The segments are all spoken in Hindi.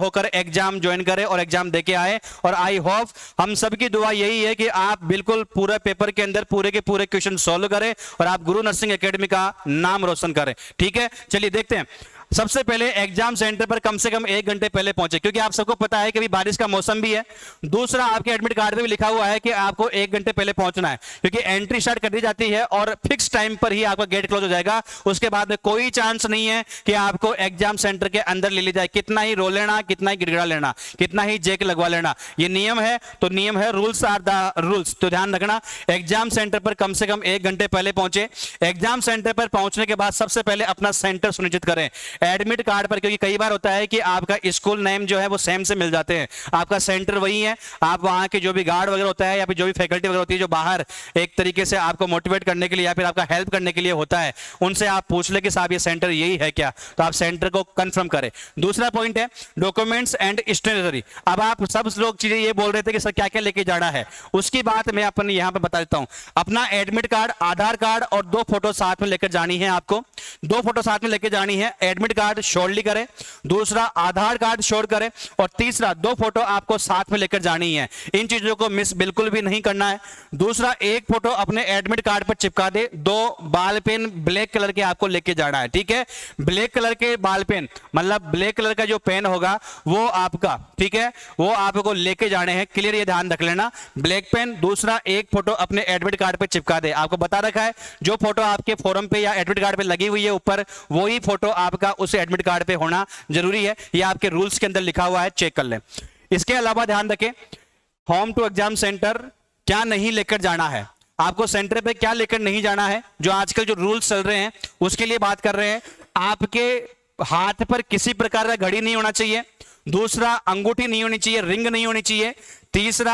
होकर एग्जाम ज्वाइन करें और एग्जाम देके आए। और आई होप हम सबकी दुआ यही है कि आप बिल्कुल पूरे पेपर के अंदर पूरे के पूरे क्वेश्चन सॉल्व करें और आप गुरु नर्सिंग एकेडमी का नाम रोशन करें। ठीक है, चलिए देखते हैं। सबसे पहले एग्जाम सेंटर पर कम से कम 1 घंटे पहले पहुंचे, क्योंकि आप सबको पता है कि अभी बारिश का मौसम भी है। दूसरा, आपके एडमिट कार्ड पे भी लिखा हुआ है कि आपको 1 घंटे पहले पहुंचना है, क्योंकि एंट्री स्टार्ट कर दी जाती है और फिक्स टाइम पर ही आपका गेट क्लोज हो जाएगा। उसके बाद में कोई चांस नहीं है कि आपको एग्जाम सेंटर के अंदर ले ली जाए। कितना ही रो लेना, कितना ही गिड़गिड़ा लेना, कितना ही जैक लगवा लेना, ये नियम है तो नियम है, रूल्स आर द रूल्स। तो ध्यान रखना, एग्जाम सेंटर पर कम से कम 1 घंटे पहले पहुंचे। एग्जाम सेंटर पर पहुंचने के बाद सबसे पहले अपना सेंटर सुनिश्चित करें एडमिट कार्ड पर, क्योंकि कई बार होता है कि आपका स्कूल नेम जो है वो सेम से मिल जाते हैं, आपका सेंटर वही है। आप वहां के जो भी गार्ड वगैरह होता है या फिर जो भी फैकल्टी वगैरह होती है जो बाहर एक तरीके से आपको मोटिवेट करने के लिए या फिर आपका हेल्प करने के लिए होता है, उनसे आप पूछ ले कि साहब ये सेंटर यही है क्या, तो आप सेंटर को कंफर्म करें। दूसरा पॉइंट है डॉक्यूमेंट्स एंड स्टेशनरी। अब आप सब लोग चीजें ये बोल रहे थे कि सर क्या क्या लेके जाना है, उसकी बात मैं अपन यहां पर बता देता हूं। अपना एडमिट कार्ड, आधार कार्ड और 2 फोटो साथ में लेकर जानी है आपको। 2 फोटो साथ में लेकर जानी है। एडमिट कार्ड श्योरली करें, दूसरा आधार कार्ड श्योर करें और तीसरा 2 फोटो आपको साथ में लेकर जानी है। इन चीजों को मिस बिल्कुल भी नहीं करना है। दूसरा, 1 फोटो अपने एडमिट कार्ड पर चिपका दे। 2 बाल पेन ब्लैक कलर के आपको लेके जाना है। ठीक है, ब्लैक कलर के बाल पेन, मतलब ब्लैक कलर का जो पेन होगा वो आपका, ठीक है, वो आपको लेके जाने हैं। क्लियर, ये ध्यान रख लेना, ब्लैक पेन। दूसरा, 1 फोटो अपने एडमिट कार्ड पे चिपका दे। आपको बता रखा है जो फोटो आपके फॉर्म पे या एडमिट कार्ड पे लगी हुई है ऊपर, वही फोटो आपका उस एडमिट कार्ड पे होना जरूरी है। ये आपके रूल्स के अंदर लिखा हुआ है, चेक कर लें। इसके अलावा ध्यान रखें, होम टू एग्जाम सेंटर क्या नहीं लेकर जाना है, आपको सेंटर पे क्या लेकर नहीं जाना है, जो आजकल जो रूल्स चल रहे हैं उसके लिए बात कर रहे हैं। आपके हाथ पर किसी प्रकार का घड़ी नहीं होना चाहिए। दूसरा, अंगूठी नहीं होनी चाहिए, रिंग नहीं होनी चाहिए। तीसरा,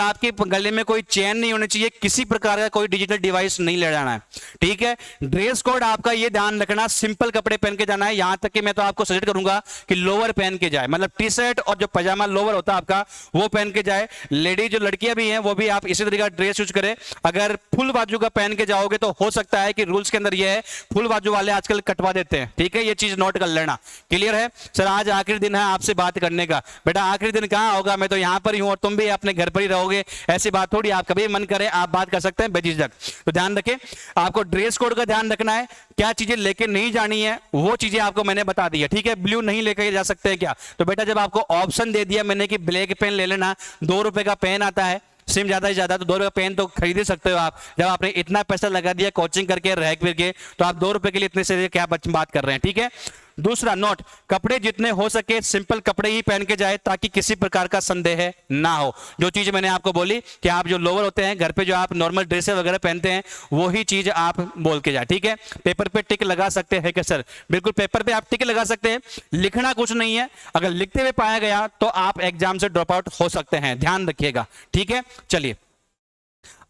आपके गले में कोई चेन नहीं होनी चाहिए। किसी प्रकार का कोई डिजिटल डिवाइस नहीं ले जाना है। ठीक है, ड्रेस कोड आपका ये ध्यान रखना, सिंपल कपड़े पहन के जाना है। यहां तक कि मैं तो आपको सजेस्ट करूंगा कि लोअर पहन के जाए, मतलब टी शर्ट और जो पजामा लोअर होता है आपका वो पहन के जाए। लेडीज जो लड़कियां भी हैं वो भी आप इसी तरीके का ड्रेस यूज करें। अगर फुल बाजू का पहन के जाओगे तो हो सकता है कि रूल्स के अंदर यह है फुल बाजू वाले आजकल कटवा देते हैं। ठीक है, ये चीज नोट कर लेना। क्लियर है सर, आज आखिरी दिन है आपसे बात करने का। बेटा आखिरी दिन कहां होगा, मैं तो यहां पर ही हूं और तुम भी अपने घर पर ही रहोगे, ऐसी बात थोड़ी। आप कभी मन करें आप बात कर सकते हैं बेझिझक। तो ध्यान रखें, आपको ड्रेस कोड का ध्यान रखना है। क्या चीजें लेके नहीं जानी है वो चीजें आपको मैंने बता दी है। ठीक है, ब्लू नहीं लेकर जा सकते हैं क्या, तो बेटा जब आपको ऑप्शन दे दिया मैंने कि ब्लैक पेन ले लेना, 2 रुपए का पेन आता है, सिम ज्यादा से ज्यादा तो 2 रुपए का पेन तो खरीद ही सकते हो आप। जब आपने इतना पैसा लगा दिया कोचिंग करके रह फिर के, तो आप 2 रुपए के लिए इतने से क्या बात कर रहे हैं। ठीक है, दूसरा नोट, कपड़े जितने हो सके सिंपल कपड़े ही पहन के जाए ताकि किसी प्रकार का संदेह ना हो। जो चीज मैंने आपको बोली कि आप जो लोअर होते हैं घर पे, जो आप नॉर्मल ड्रेसें वगैरह पहनते हैं, वही चीज आप बोल के जाए। ठीक है, पेपर पे टिक लगा सकते हैं क्या सर, बिल्कुल पेपर पे आप टिक लगा सकते हैं, लिखना कुछ नहीं है। अगर लिखते हुए पाया गया तो आप एग्जाम से ड्रॉप आउट हो सकते हैं, ध्यान रखिएगा। ठीक है, चलिए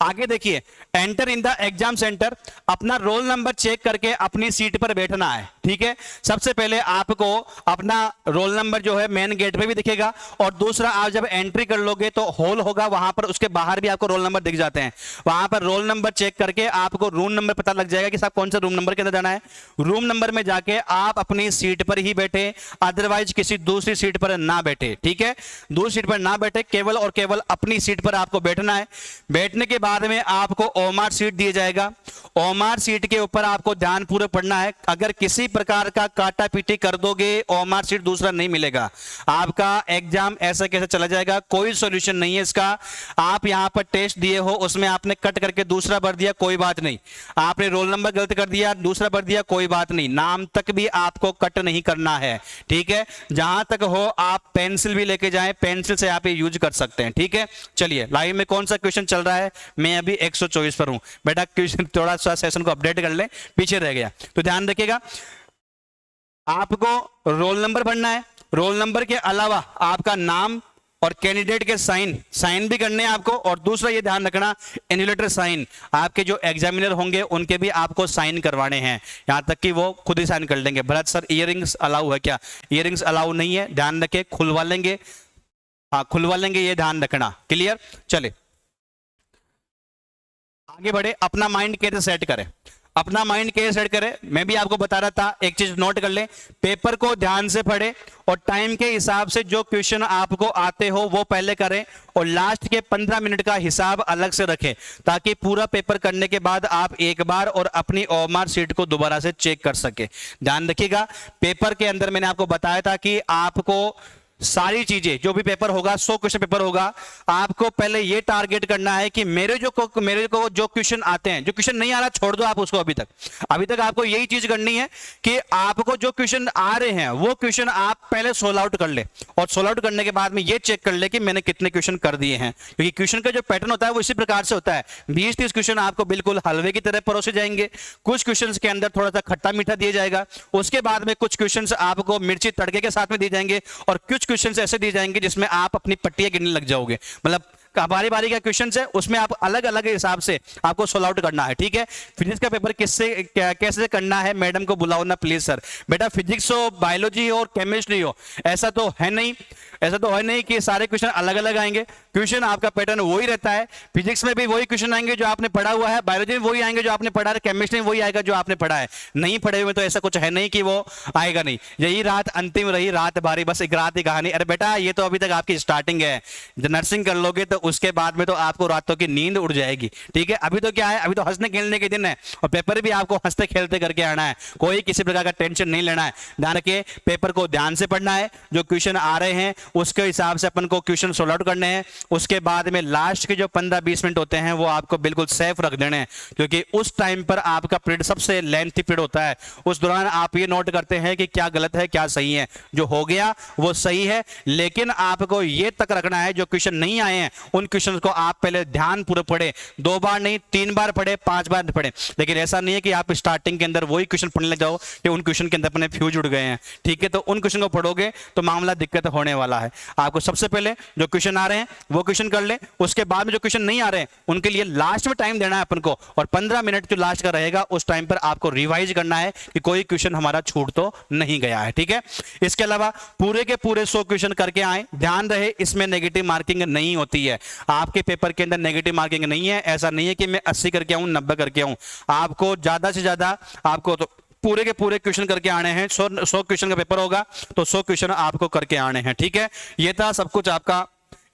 आगे देखिए, enter in the exam centre, अपना रोल नंबर चेक करके अपनी सीट पर बैठना है। ठीक है, सबसे पहले आपको अपना रोल नंबर जो है मेन गेट पे भी दिखेगा और दूसरा आप जब एंट्री कर लोगे तो हॉल होगा, वहां पर उसके बाहर भी आपको रोल नंबर दिख जाते हैं। वहां पर रोल नंबर चेक करके आपको रूम नंबर पता लग जाएगा कि साहब कौन सा रूम नंबर के अंदर जाना है। रूम नंबर में जाके आप अपनी सीट पर ही बैठे, अदरवाइज किसी दूसरी सीट पर ना बैठे। ठीक है, दूसरी सीट पर ना बैठे, केवल और केवल अपनी सीट पर आपको बैठना है। बैठने के बाद में आपको ओमार सीट दिया जाएगा। ओमार सीट के ऊपर आपको ध्यानपूर्वक पढ़ना है। अगर किसी प्रकार का काटा पीटी कर दोगे ओमार सीट दूसरा नहीं मिलेगा, आपका एग्जाम ऐसा कैसे चला जाएगा, कोई सॉल्यूशन नहीं है इसका। आप यहां पर टेस्ट दिए हो, उसमें आपने कट करके दूसरा भर दिया, कोई बात नहीं। आपने रोल नंबर गलत कर दिया, दूसरा भर दिया, कोई बात नहीं। नाम तक भी आपको कट नहीं करना है। ठीक है, जहां तक हो आप पेंसिल भी लेके जाएं, पेंसिल से आप ये यूज कर सकते हैं। ठीक है, चलिए लाइव में कौन सा क्वेश्चन चल रहा है, मैं अभी 124 पर हूं। बेटा क्वेश्चन थोड़ा सा सेशन को अपडेट कर ले, पीछे रह गया, तो ध्यान रखिएगा। आपको रोल नंबर भरना है, रोल नंबर के अलावा आपका नाम और कैंडिडेट के साइन भी करने हैं आपको। और दूसरा ये ध्यान रखना, इन्विजिलेटर साइन, आपके जो एग्जामिनर होंगे उनके भी आपको साइन करवाने हैं, यहां तक कि वो खुद ही साइन कर लेंगे। भरत सर इयररिंग्स अलाउ है क्या, इयररिंग्स अलाउ नहीं है, ध्यान रखे, खुलवा लेंगे, हाँ खुलवा लेंगे, ये ध्यान रखना। क्लियर, चले आगे बढ़े। अपना माइंड कैसे सेट करें, अपना माइंड कैसे सेट करें, मैं भी आपको बता रहा था, एक चीज नोट कर ले, पेपर को ध्यान से पढ़े और टाइम के हिसाब से जो क्वेश्चन आपको आते हो वो पहले करें और लास्ट के 15 मिनट का हिसाब अलग से रखें, ताकि पूरा पेपर करने के बाद आप एक बार और अपनी ओएमआर शीट को दोबारा से चेक कर सके। ध्यान रखिएगा, पेपर के अंदर मैंने आपको बताया था कि आपको सारी चीजें, जो भी पेपर होगा 100 क्वेश्चन पेपर होगा, आपको पहले ये टारगेट करना है कि मेरे को जो क्वेश्चन आते हैं, जो क्वेश्चन नहीं आ रहा छोड़ दो आप उसको, अभी तक आपको यही चीज करनी है कि आपको जो क्वेश्चन आ रहे हैं वो क्वेश्चन आप पहले सोल्व आउट कर ले, और सोल्व आउट करने के बाद में ये चेक कर ले कि मैंने कितने क्वेश्चन कर दिए हैं, क्योंकि क्वेश्चन का जो पैटर्न होता है वो इसी प्रकार से होता है। 20-30 क्वेश्चन आपको बिल्कुल हलवे की तरह परोसे जाएंगे, कुछ क्वेश्चन के अंदर थोड़ा सा खट्टा मीठा दिया जाएगा, उसके बाद में कुछ क्वेश्चन आपको मिर्ची तड़के के साथ में दिए जाएंगे, और कुछ क्वेश्चन ऐसे दिए जाएंगे जिसमें आप अपनी पट्टियां गिनने लग जाओगे। मतलब बारी बारी का क्वेश्चन है, उसमें आप अलग अलग हिसाब से आपको सोल्व आउट करना है। ठीक है, फिजिक्स का पेपर किससे कैसे करना है, मैडम को बुलाओ ना प्लीज सर। बेटा फिजिक्स हो, बायोलॉजी हो और केमिस्ट्री हो, ऐसा तो है नहीं कि सारे क्वेश्चन अलग अलग आएंगे। क्वेश्चन आपका पैटर्न वही रहता है, फिजिक्स में भी वही क्वेश्चन आएंगे जो आपने पढ़ा हुआ है, बायोलॉजी में वही आएंगे जो आपने पढ़ा है, केमिस्ट्री में वही आएगा जो आपने पढ़ा है। नहीं पढ़े हुए तो ऐसा कुछ है नहीं कि वो आएगा नहीं। यही रात अंतिम रही, रात बारी, बस एक रात की कहानी। अरे बेटा ये तो अभी तक आपकी स्टार्टिंग है, जब नर्सिंग कर लोगे तो उसके बाद में तो आपको रातों की नींद उड़ जाएगी। ठीक है, अभी तो क्या है, अभी तो हंसने खेलने के दिन है, और पेपर भी आपको हंसते खेलते करके आना है, कोई किसी प्रकार का टेंशन नहीं लेना है। ध्यान रखिए, पेपर को ध्यान से पढ़ना है, जो क्वेश्चन आ रहे हैं उसके हिसाब से अपन को क्वेश्चन सोल्व आउट करने हैं। उसके बाद में लास्ट के जो 15-20 मिनट होते हैं वो आपको बिल्कुल सेफ रख देने हैं, क्योंकि उस टाइम पर आपका पीरियड सबसे लेंथी पीरियड होता है। उस दौरान आप ये नोट करते हैं कि क्या गलत है क्या सही है, जो हो गया वो सही है, लेकिन आपको ये तक रखना है जो क्वेश्चन नहीं आए हैं उन क्वेश्चन को आप पहले ध्यान पूर्वक पढ़े, 2 बार नहीं 3 बार पढ़े, 5 बार पढ़े। लेकिन ऐसा नहीं है कि आप स्टार्टिंग के अंदर वही क्वेश्चन पढ़ने लग जाओ कि उन क्वेश्चन के अंदर अपने फ्यूज उड़ गए हैं। ठीक है, तो उन क्वेश्चन को पढ़ोगे तो मामला दिक्कत होने वाला है। आपको सबसे पहले जो क्वेश्चन आ रहे हैं वो क्वेश्चन कर ले, उसके बाद में जो क्वेश्चन नहीं आ रहे हैं उनके लिए लास्ट में टाइम देना है अपन को, और 15 मिनट जो लास्ट का रहेगा उस टाइम पर आपको रिवाइज करना है कि कोई क्वेश्चन हमारा छूट तो नहीं गया है। ठीक है, इसके अलावा पूरे के पूरे 100 क्वेश्चन करके आए। ध्यान रहे, इसमें नेगेटिव मार्किंग नहीं होती है, आपके पेपर के अंदर नेगेटिव मार्किंग नहीं है। ऐसा नहीं है कि मैं 80 करके आऊं 90 करके आऊं, आपको ज्यादा से ज्यादा आपको तो पूरे के पूरे क्वेश्चन करके आने हैं। 100 क्वेश्चन का पेपर होगा तो 100 क्वेश्चन आपको करके आने हैं। ठीक है, ये था सब कुछ आपका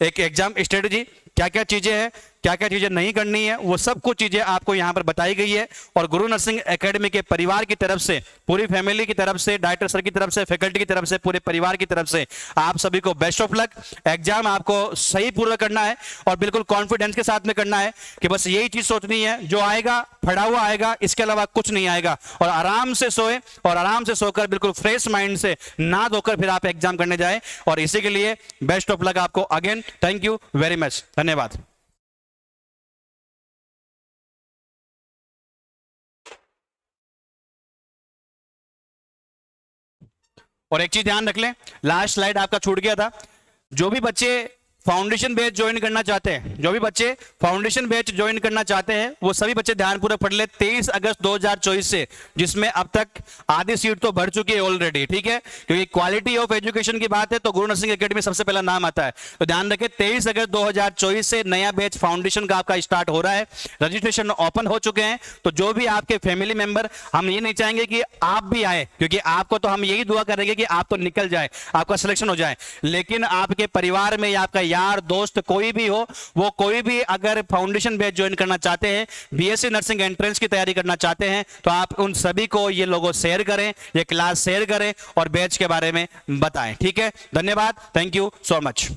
एक एग्जाम स्ट्रेटजी, क्या क्या चीजें हैं, क्या क्या चीजें नहीं करनी है, वो सब कुछ चीजें आपको यहां पर बताई गई है। और गुरु नर्सिंग एकेडमी के परिवार की तरफ से, पूरी फैमिली की तरफ से, डायरेक्टर सर की तरफ से, फैकल्टी की तरफ से, पूरे परिवार की तरफ से आप सभी को बेस्ट ऑफ लक। एग्जाम आपको सही पूरा करना है और बिल्कुल कॉन्फिडेंस के साथ में करना है कि बस यही चीज सोचनी है, जो आएगा पढ़ा हुआ आएगा, इसके अलावा कुछ नहीं आएगा। और आराम से सोए और आराम से सोकर बिल्कुल फ्रेश माइंड से ना धोकर फिर आप एग्जाम करने जाए। और इसी के लिए बेस्ट ऑफ लक आपको again. Thank you very much, धन्यवाद। और एक चीज ध्यान रख लें, लास्ट स्लाइड आपका छूट गया था, जो भी बच्चे फाउंडेशन बैच ज्वाइन करना चाहते हैं, जो भी बच्चे फाउंडेशन बैच ज्वाइन करना चाहते हैं वो सभी बच्चे ध्यानपूर्वक पढ़ ले। 23 अगस्त 2024 से, जिसमें अब तक आधी सीट तो भर चुकी है ऑलरेडी। ठीक है, क्योंकि क्वालिटी ऑफ एजुकेशन की बात है तो गुरु नर्सिंग एकेडमी सबसे पहला नाम आता है। तो ध्यान रखें, 23 अगस्त 2024 से नया बैच फाउंडेशन का आपका स्टार्ट हो रहा है, रजिस्ट्रेशन ओपन हो चुके हैं। तो जो भी आपके फैमिली मेंबर, हम ये नहीं चाहेंगे कि आप भी आए, क्योंकि आपको तो हम यही दुआ करेंगे कि आप तो निकल जाए, आपका सिलेक्शन हो जाए, लेकिन आपके परिवार में या आपका यार दोस्त कोई भी हो, वो कोई भी अगर फाउंडेशन बैच ज्वाइन करना चाहते हैं, बीएससी नर्सिंग एंट्रेंस की तैयारी करना चाहते हैं, तो आप उन सभी को ये लोगो शेयर करें, ये क्लास शेयर करें और बैच के बारे में बताएं। ठीक है, धन्यवाद, थैंक यू सो मच।